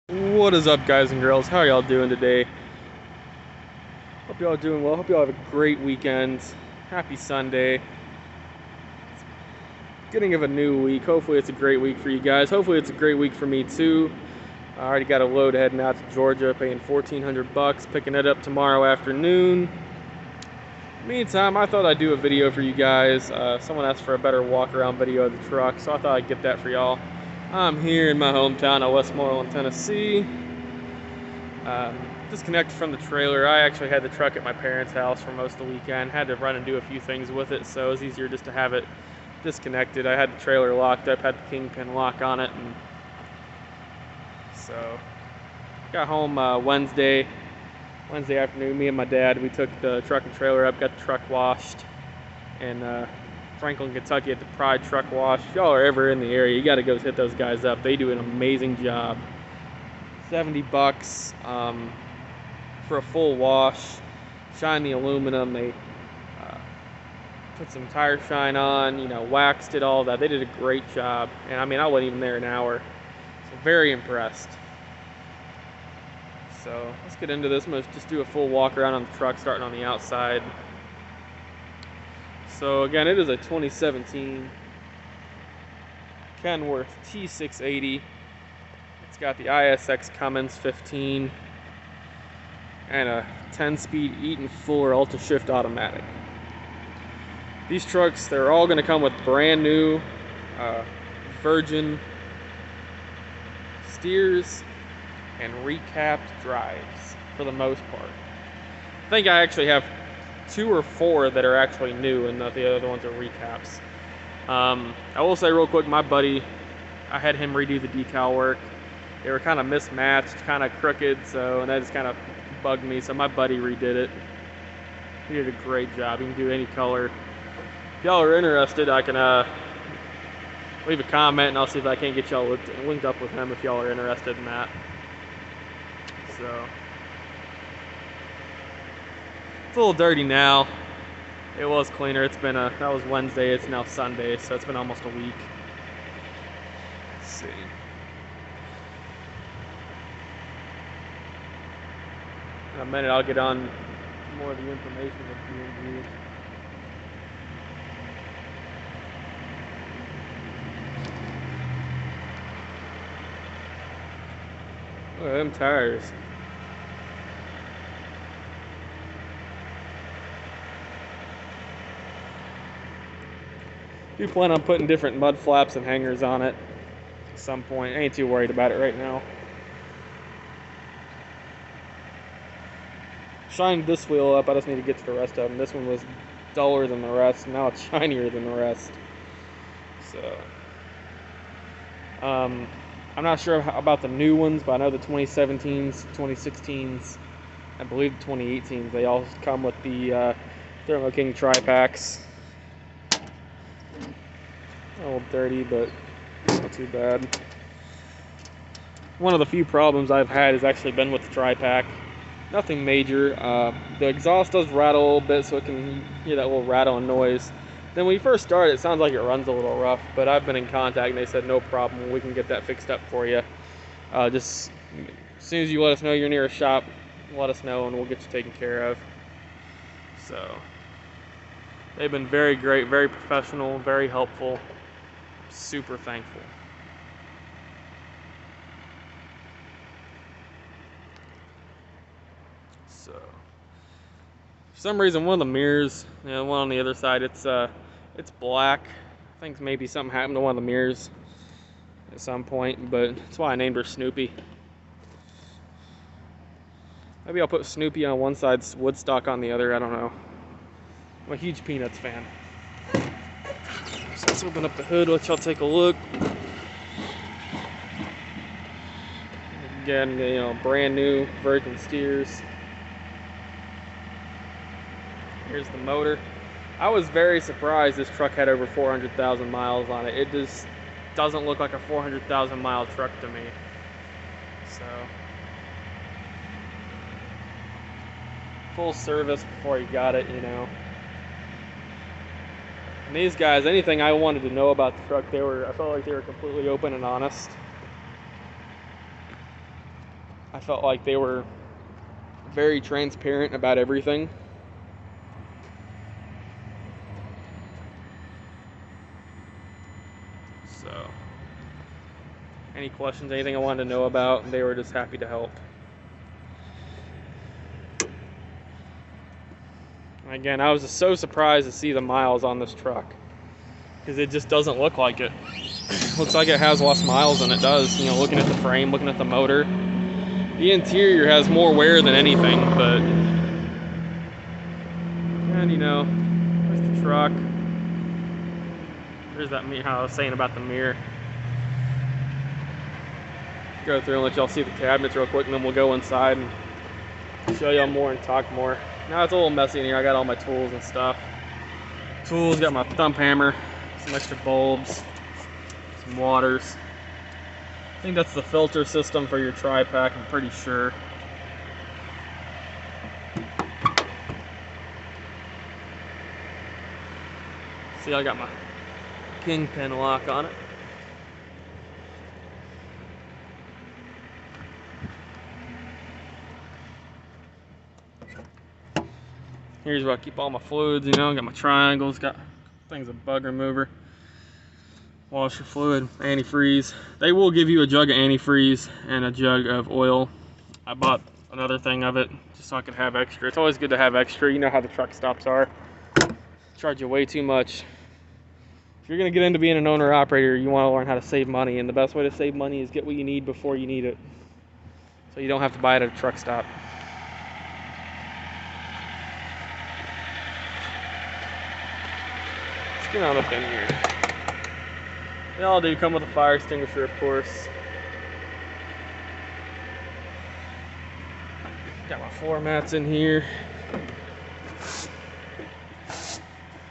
What is up, guys and girls? How are y'all doing today? Hope y'all doing well. Hope y'all have a great weekend. Happy Sunday. Beginning of a new week. Hopefully it's a great week for you guys. Hopefully it's a great week for me too. I already got a load heading out to Georgia, paying $1,400, picking it up tomorrow afternoon. Meantime, I thought I'd do a video for you guys. Someone asked for a better walk-around video of the truck, so I thought I'd get that for y'all. I'm here in my hometown of Westmoreland, Tennessee. Disconnected from the trailer. I actually had the truck at my parents' house for most of the weekend. Had to run and do a few things with it, so it was easier just to have it disconnected. I had the trailer locked up, had the kingpin lock on it, and so got home Wednesday afternoon. Me and my dad, we took the truck and trailer up, got the truck washed in Franklin, Kentucky at the Pride Truck Wash. If y'all are ever in the area, you got to go hit those guys up. They do an amazing job. $70 for a full wash. Shine the aluminum. They put some tire shine on, waxed it, all that. They did a great job. And I mean, I wasn't even there an hour. So very impressed. So let's get into this. I'm going to just do a full walk around on the truck, starting on the outside. So again, it is a 2017 Kenworth T680. It's got the ISX Cummins 15 and a 10-speed Eaton Fuller Ultra Shift automatic. These trucks, they're all going to come with brand new virgin steers and recapped drives for the most part. I think I actually have 2 or 4 that are actually new, and the other ones are recaps. I will say real quick, my buddy, I had him redo the decal work. They were kind of mismatched, kind of crooked, and that just kind of bugged me. So my buddy redid it. He did a great job. He can do any color. If y'all are interested, I can leave a comment, and I'll see if I can't get y'all linked up with him if y'all are interested in that. So it's a little dirty now. It was cleaner. It's been that was Wednesday. It's now Sunday, so it's been almost a week. Let's see. In a minute, I'll get on more of the information with you. Look at them tires. Do plan on putting different mud flaps and hangers on it at some point. I ain't too worried about it right now. Shined this wheel up. I just need to get to the rest of them. This one was duller than the rest. Now it's shinier than the rest. So I'm not sure about the new ones, but I know the 2017s, 2016s, I believe the 2018s, they all come with the Thermo King tri-packs. A little dirty, but not too bad. One of the few problems I've had has actually been with the tri-pack. Nothing major. The exhaust does rattle a little bit, so it can hear that little rattling noise. Then when you first start, it sounds like it runs a little rough, but I've been in contact and they said no problem, we can get that fixed up for you. Just as soon as you let us know you're near a shop, let us know and we'll get you taken care of. So they've been very great, very professional, very helpful. Super thankful. So for some reason, one of the mirrors, the one on the other side, it's black. I think maybe something happened to one of the mirrors at some point, but that's why I named her Snoopy. Maybe I'll put Snoopy on one side, Woodstock on the other, I don't know. I'm a huge Peanuts fan. So let's open up the hood, let y'all take a look. Again, brand new virgin steers. Here's the motor. I was very surprised this truck had over 400,000 miles on it. It just doesn't look like a 400,000 mile truck to me. So full service before you got it, And these guys, anything I wanted to know about the truck, I felt like they were completely open and honest. I felt like they were very transparent about everything. So, any questions, anything I wanted to know about, they were just happy to help. Again, I was just so surprised to see the miles on this truck, because it just doesn't look like it. Looks like it has less miles than it does. You know, looking at the frame, looking at the motor. The interior has more wear than anything, but, and you know, there's the truck. There's that mirror, how I was saying about the mirror. Go through and let y'all see the cabinets real quick, and then we'll go inside and show y'all more and talk more. Now it's a little messy in here. I got all my tools and stuff. Tools, got my thumb hammer, some extra bulbs, some waters. I think that's the filter system for your tri-pack, I'm pretty sure. See, I got my kingpin lock on it. Here's where I keep all my fluids, you know, got my triangles, got things of bug remover, washer fluid, antifreeze. They will give you a jug of antifreeze and a jug of oil. I bought another thing of it just so I could have extra. It's always good to have extra. You know how the truck stops are. Charge you way too much. If you're gonna get into being an owner-operator, you wanna learn how to save money, and the best way to save money is get what you need before you need it. So you don't have to buy it at a truck stop. Let's get on up in here. They all do come with a fire extinguisher, of course. Got my floor mats in here.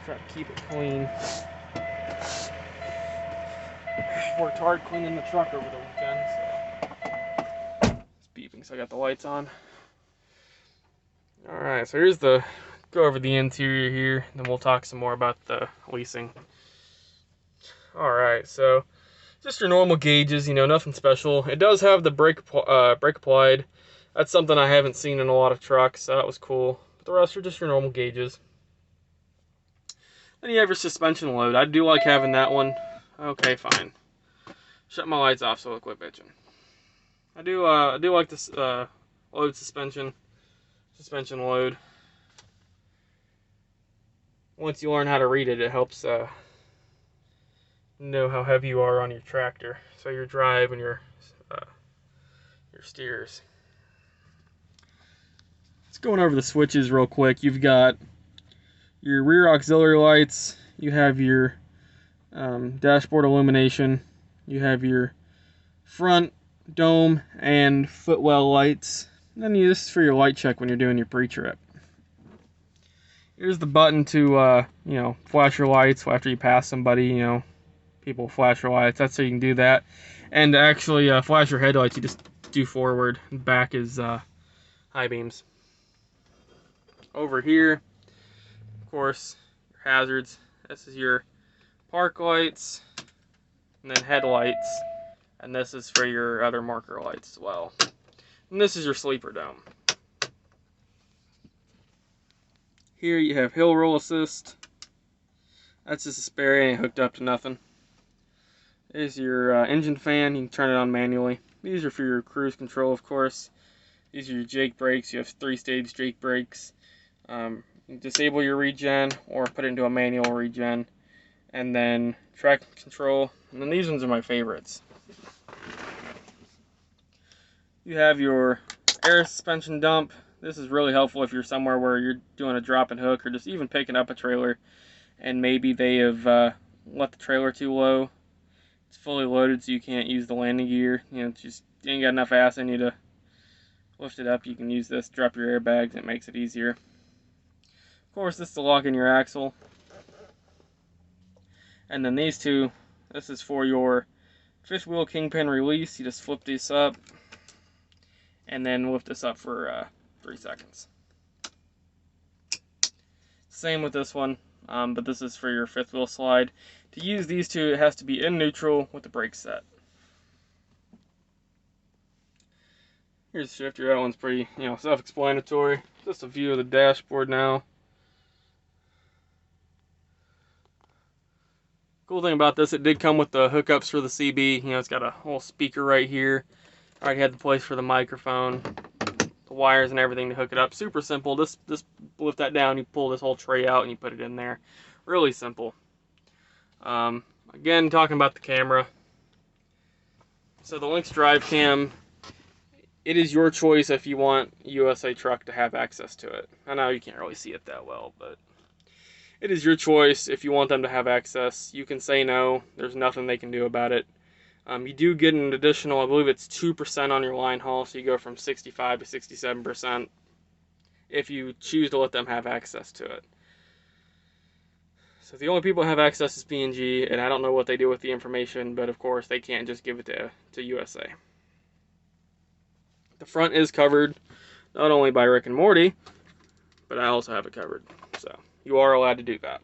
Try to keep it clean. Worked hard cleaning the truck over the weekend, so it's beeping, so I got the lights on. Alright, so here's the go over the interior here, then we'll talk some more about the leasing. Alright, so just your normal gauges, you know, nothing special. It does have the brake applied. That's something I haven't seen in a lot of trucks, so that was cool. But the rest are just your normal gauges. Then you have your suspension load. I do like having that one. Okay, fine. Shut my lights off so I'll quit bitching. I do like this load suspension load. Once you learn how to read it, it helps know how heavy you are on your tractor, so your drive and your steers. Let's go over the switches real quick. You've got your rear auxiliary lights. You have your dashboard illumination. You have your front dome and footwell lights. And then this is for your light check when you're doing your pre-trip. Here's the button to you know, flash your lights after you pass somebody. You know, people flash your lights. That's so you can do that. And to actually flash your headlights, you just do forward. Back is high beams. Over here, of course, your hazards. This is your park lights, and then headlights, and this is for your other marker lights as well. And this is your sleeper dome. Here you have hill roll assist. That's just a spare, ain't hooked up to nothing. There's your engine fan. You can turn it on manually. These are for your cruise control, of course. These are your Jake brakes. You have 3-stage Jake brakes. You can disable your regen or put it into a manual regen. And then traction control. And then these ones are my favorites. You have your air suspension dump. This is really helpful if you're somewhere where you're doing a drop and hook or just even picking up a trailer and maybe they have left the trailer too low. It's fully loaded so you can't use the landing gear. You know, just you ain't got enough ass in you to lift it up. You can use this, drop your airbags, it makes it easier. Of course, this is to lock in your axle. And then these two, this is for your fifth wheel kingpin release. You just flip this up and then lift this up for 3 seconds. Same with this one, but this is for your fifth wheel slide. To use these two, it has to be in neutral with the brake set. Here's the shifter. That one's pretty, self-explanatory. Just a view of the dashboard now. Cool thing about this, it did come with the hookups for the CB. It's got a whole speaker right here. Already had the place for the microphone, the wires and everything to hook it up. Super simple. Just lift that down, you pull this whole tray out and you put it in there. Really simple. Again, talking about the camera. So the Lynx Drive Cam, it is your choice if you want USA Truck to have access to it. I know you can't really see it that well, but it is your choice if you want them to have access. You can say no. There's nothing they can do about it. You do get an additional, I believe it's 2% on your line haul, so you go from 65 to 67% if you choose to let them have access to it. So the only people who have access is P&G, and I don't know what they do with the information, but of course they can't just give it to USA. The front is covered, not only by Rick and Morty, but I also have it covered. So you are allowed to do that.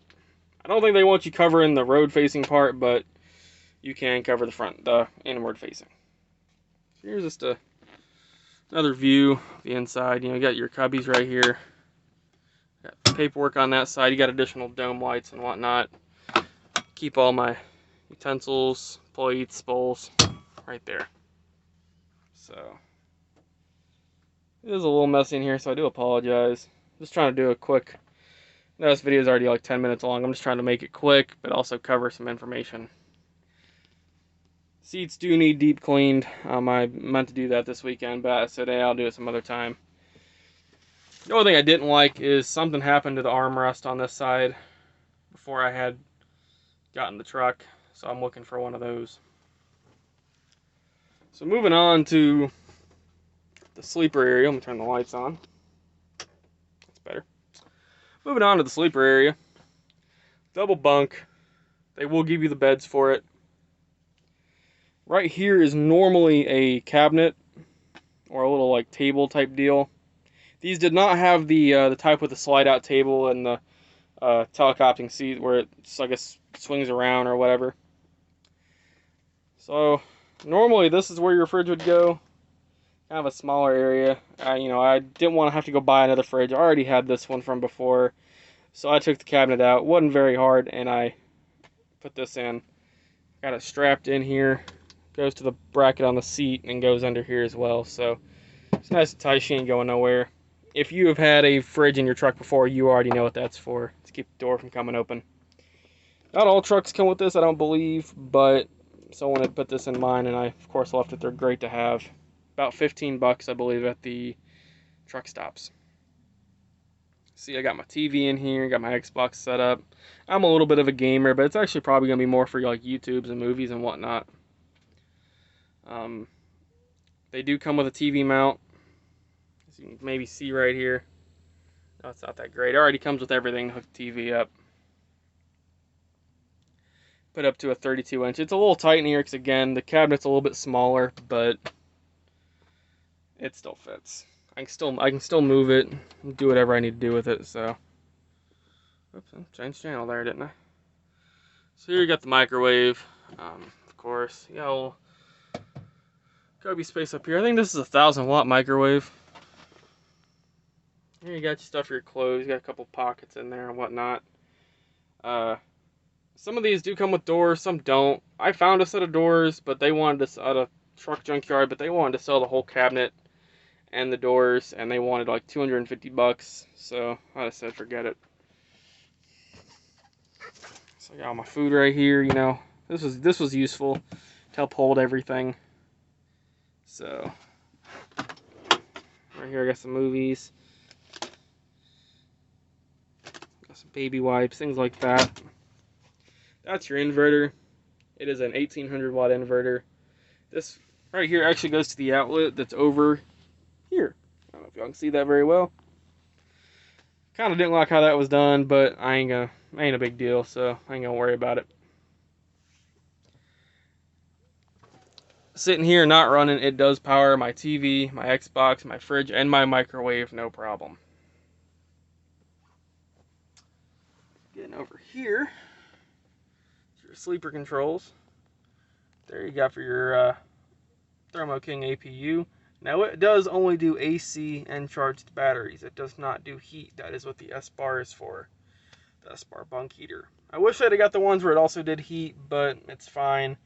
I don't think they want you covering the road-facing part, but you can cover the front, the inward-facing. So here's just another view of the inside. You got your cubbies right here. Got paperwork on that side. You got additional dome lights and whatnot. Keep all my utensils, plates, bowls right there. So it is a little messy in here, so I do apologize. Just trying to do a quick. I know this video is already like 10 minutes long. I'm just trying to make it quick, but also cover some information. Seats do need deep cleaned. I meant to do that this weekend, but today I'll do it some other time. The only thing I didn't like is something happened to the armrest on this side before I had gotten the truck, so I'm looking for one of those. So moving on to the sleeper area. Let me turn the lights on. That's better. Moving on to the sleeper area. Double bunk. They will give you the beds for it. Right here is normally a cabinet or a little like table type deal. These did not have the type with the slide out table and the telecopting seat where it's, I guess, swings around or whatever. So normally this is where your fridge would go. Kind of a smaller area. I didn't want to have to go buy another fridge. I already had this one from before, so I took the cabinet out. It wasn't very hard, and I put this in. Got it strapped in here. Goes to the bracket on the seat and goes under here as well. So it's nice and tight. She ain't going nowhere. If you have had a fridge in your truck before, you already know what that's for. To keep the door from coming open. Not all trucks come with this, I don't believe, but someone had put this in mine, and I, of course, left it. They're great to have. About 15 bucks, I believe, at the truck stops. See, I got my TV in here, got my Xbox set up. I'm a little bit of a gamer, but it's actually probably going to be more for like YouTubes and movies and whatnot. They do come with a TV mount, as you can maybe see right here. No, it's not that great. It already comes with everything to hook the TV up. Put up to a 32-inch. It's a little tight in here because, again, the cabinet's a little bit smaller, but it still fits. I can still move it and do whatever I need to do with it. So, oops, I changed channel there, didn't I? So here you got the microwave. Of course, you got a little cubby space up here. I think this is a 1,000-watt microwave. Here you got your stuff for your clothes. You got a couple pockets in there and whatnot. Some of these do come with doors, some don't. I found a set of doors, but they wanted to at a truck junkyard, but they wanted to sell the whole cabinet and the doors, and they wanted like 250 bucks. So I just said forget it. So I got all my food right here. This was useful to help hold everything. So right here I got some movies. Got some baby wipes, things like that. That's your inverter. It is an 1800-watt inverter. This right here actually goes to the outlet that's over here. I don't know if y'all can see that very well. Kind of didn't like how that was done, but ain't a big deal, so I ain't gonna worry about it. Sitting here not running, it does power my TV, my Xbox, my fridge, and my microwave, no problem. Getting over here. Sleeper controls. There you got for your Thermo King APU. Now it does only do AC and charged batteries. It does not do heat. That is what the S bar is for. The S bar bunk heater. I wish I'd have got the ones where it also did heat, but it's fine.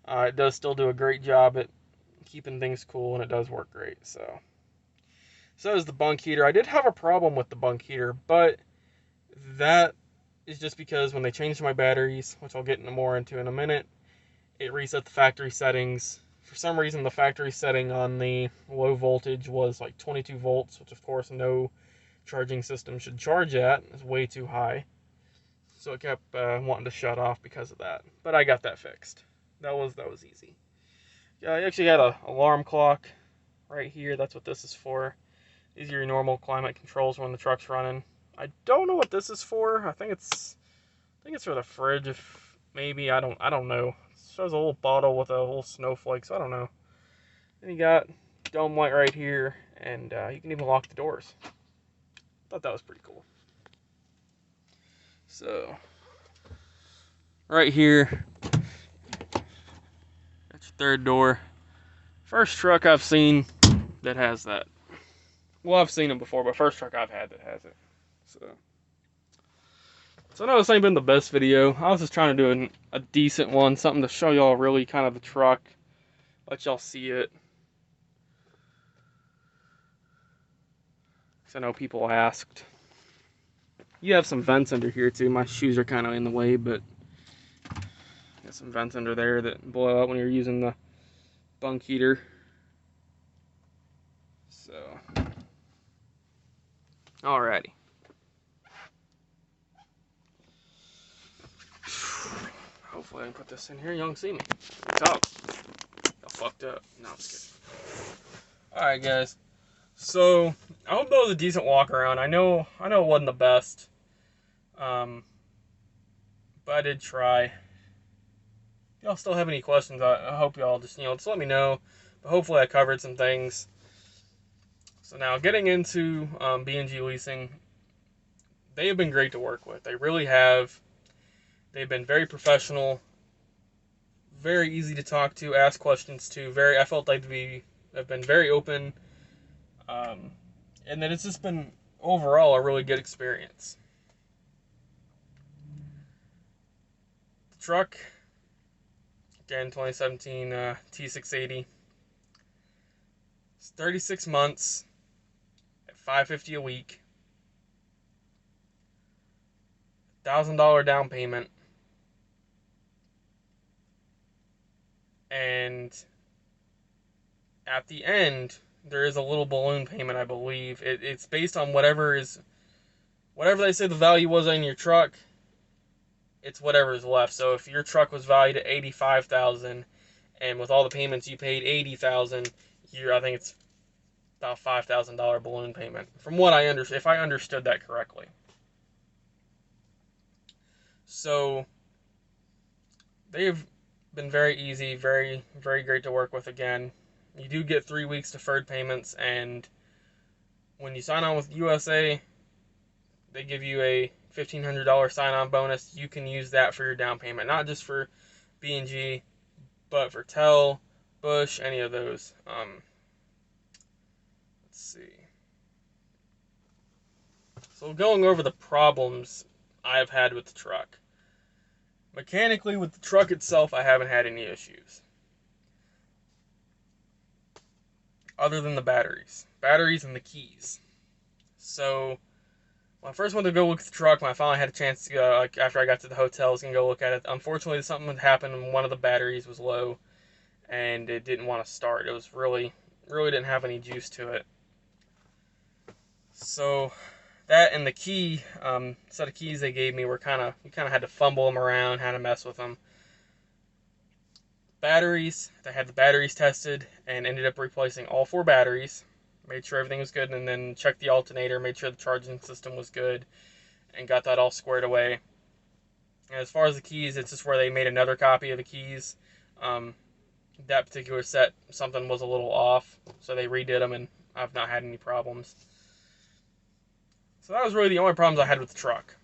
It does still do a great job at keeping things cool, and it does work great. So is the bunk heater. I did have a problem with the bunk heater, but that is just because when they changed my batteries, which I'll get more into in a minute, it reset the factory settings. For some reason, the factory setting on the low voltage was like 22 volts, which of course no charging system should charge at. It's way too high. So it kept wanting to shut off because of that. But I got that fixed. That was easy. Yeah, I actually got an alarm clock right here. That's what this is for. These are your normal climate controls when the truck's running. I don't know what this is for. I think it's for the fridge. If maybe I don't know. It shows a little bottle with a little snowflake, so I don't know. Then you got dome light right here, and you can even lock the doors. Thought that was pretty cool. So right here, that's your third door. First truck I've seen that has that. Well, I've seen them before, but first truck I've had that has it. So I know this ain't been the best video. I was just trying to do a decent one, something to show y'all really kind of the truck, let y'all see it. Because I know people asked. You have some vents under here too. My shoes are kind of in the way, but got some vents under there that blow out when you're using the bunk heater. So, alrighty. Hopefully I can put this in here. Y'all can see me. Talk. Y'all fucked up. No, I'm just kidding. Alright, guys. So, I hope that was a decent walk around. I know it wasn't the best. But I did try. If y'all still have any questions, I hope y'all just let me know. But hopefully I covered some things. So now getting into B&G Leasing, they have been great to work with. They really have. They've been very professional, very easy to talk to, ask questions to. I felt like have been very open, and that it's just been overall a really good experience. The truck, again, 2017 T680. It's 36 months at $550 a week, $1,000 down payment. And at the end, there is a little balloon payment, I believe. It's based on whatever they say the value was on your truck. It's whatever is left. So if your truck was valued at $85,000, and with all the payments you paid $80,000, I think it's about $5,000 balloon payment. From what I understand, if I understood that correctly. So they've been very easy, very, very great to work with again. You do get 3 weeks deferred payments, and when you sign on with USA, they give you a $1,500 sign-on bonus. You can use that for your down payment, not just for B&G, but for Tel, Bush, any of those. Let's see. So going over the problems I've had with the truck. Mechanically, with the truck itself, I haven't had any issues. Other than the batteries. Batteries and the keys. So, when I first went to go look at the truck, when I finally had a chance to go, after I got to the hotel, I was going to go look at it. Unfortunately, something had happened and one of the batteries was low, and it didn't want to start. It was really didn't have any juice to it. So, that and the key, set of keys they gave me were you kind of had to fumble them around, had to mess with them. Batteries, they had the batteries tested and ended up replacing all 4 batteries. Made sure everything was good, and then checked the alternator, made sure the charging system was good, and got that all squared away. And as far as the keys, it's just where they made another copy of the keys. That particular set, something was a little off, so they redid them, and I've not had any problems. So that was really the only problems I had with the truck.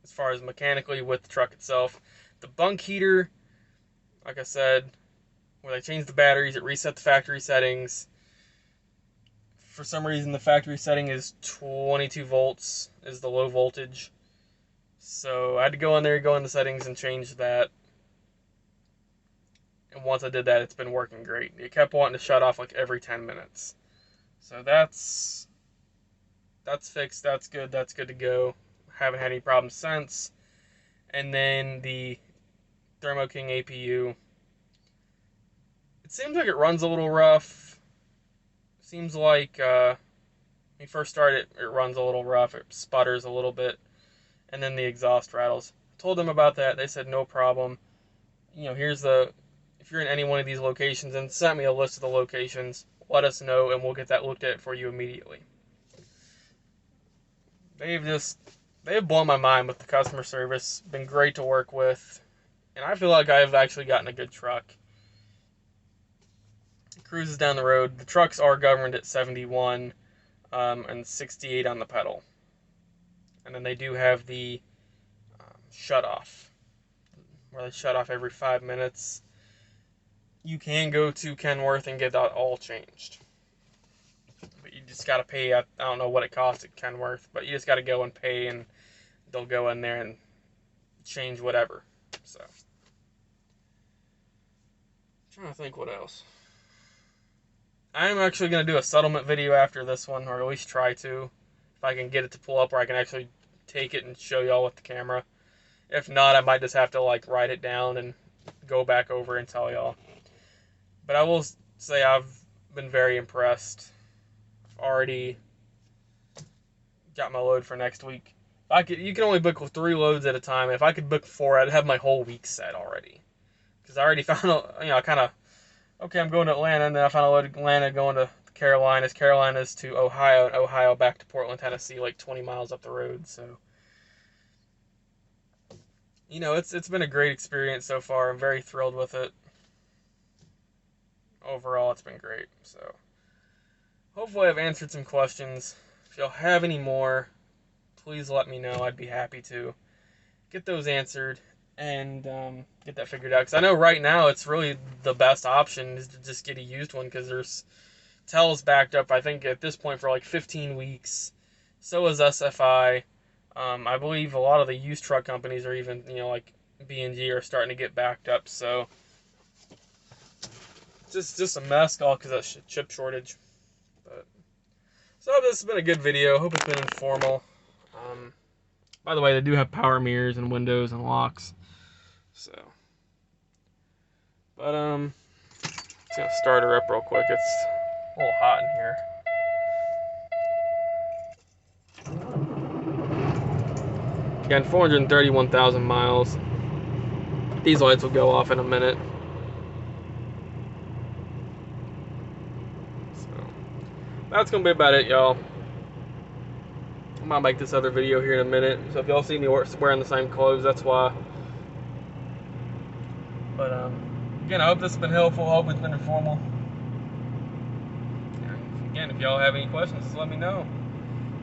As far as mechanically with the truck itself. The bunk heater, like I said, When I changed the batteries, it reset the factory settings. For some reason, the factory setting is 22 volts is the low voltage. So I had to go in there, go in the settings, and change that. And once I did that, it's been working great. It kept wanting to shut off like every 10 minutes. So that's fixed. That's good. That's good to go. Haven't had any problems since. And then the Thermo King APU. It seems like it runs a little rough. Seems like when you first start it, it runs a little rough. It sputters a little bit. And then the exhaust rattles. I told them about that. They said no problem. You know, if you're in any one of these locations, and sent me a list of the locations, let us know and we'll get that looked at for you immediately. They've blown my mind with the customer service. Been great to work with. And I feel like I've actually gotten a good truck. Cruises down the road. The trucks are governed at 71 and 68 on the pedal. And then they do have the shut off, where they shut off every 5 minutes. You can go to Kenworth and get that all changed. But you just got to pay. I don't know what it costs at Kenworth, but you just got to go and pay, and they'll go in there and change whatever. So, I'm trying to think what else. I'm actually going to do a settlement video after this one, or at least try to. If I can get it to pull up where I can actually take it and show y'all with the camera. If not, I might just have to like write it down and go back over and tell y'all. But I will say I've been very impressed. I've already got my load for next week. You can only book 3 loads at a time. If I could book 4, I'd have my whole week set already. Because I already found out, okay, I'm going to Atlanta, and then I found a load of Atlanta going to Carolinas to Ohio, and Ohio back to Portland, Tennessee, like 20 miles up the road. So, it's been a great experience so far. I'm very thrilled with it. Overall, it's been great. So, hopefully I've answered some questions. If y'all have any more, please let me know. I'd be happy to get those answered and get that figured out. Because I know right now it's really the best option is to just get a used one, because there's Tel's backed up, I think, at this point for like 15 weeks. So is SFI. I believe a lot of the used truck companies are even, like B&G are starting to get backed up. So just a mess, all because of that chip shortage. So this has been a good video. Hope it's been informal. By the way, they do have power mirrors and windows and locks. So, but just gonna start her up real quick. It's a little hot in here. Again, 431,000 miles. These lights will go off in a minute. So, that's gonna be about it, y'all. I'm gonna make this other video here in a minute. So if y'all see me wearing the same clothes, that's why. But again, I hope this has been helpful. I hope it's been informal. And again, if y'all have any questions, just let me know.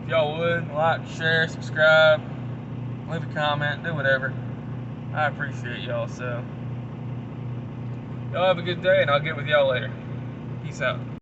If y'all would, like, share, subscribe, leave a comment, do whatever. I appreciate y'all. So y'all have a good day, and I'll get with y'all later. Peace out.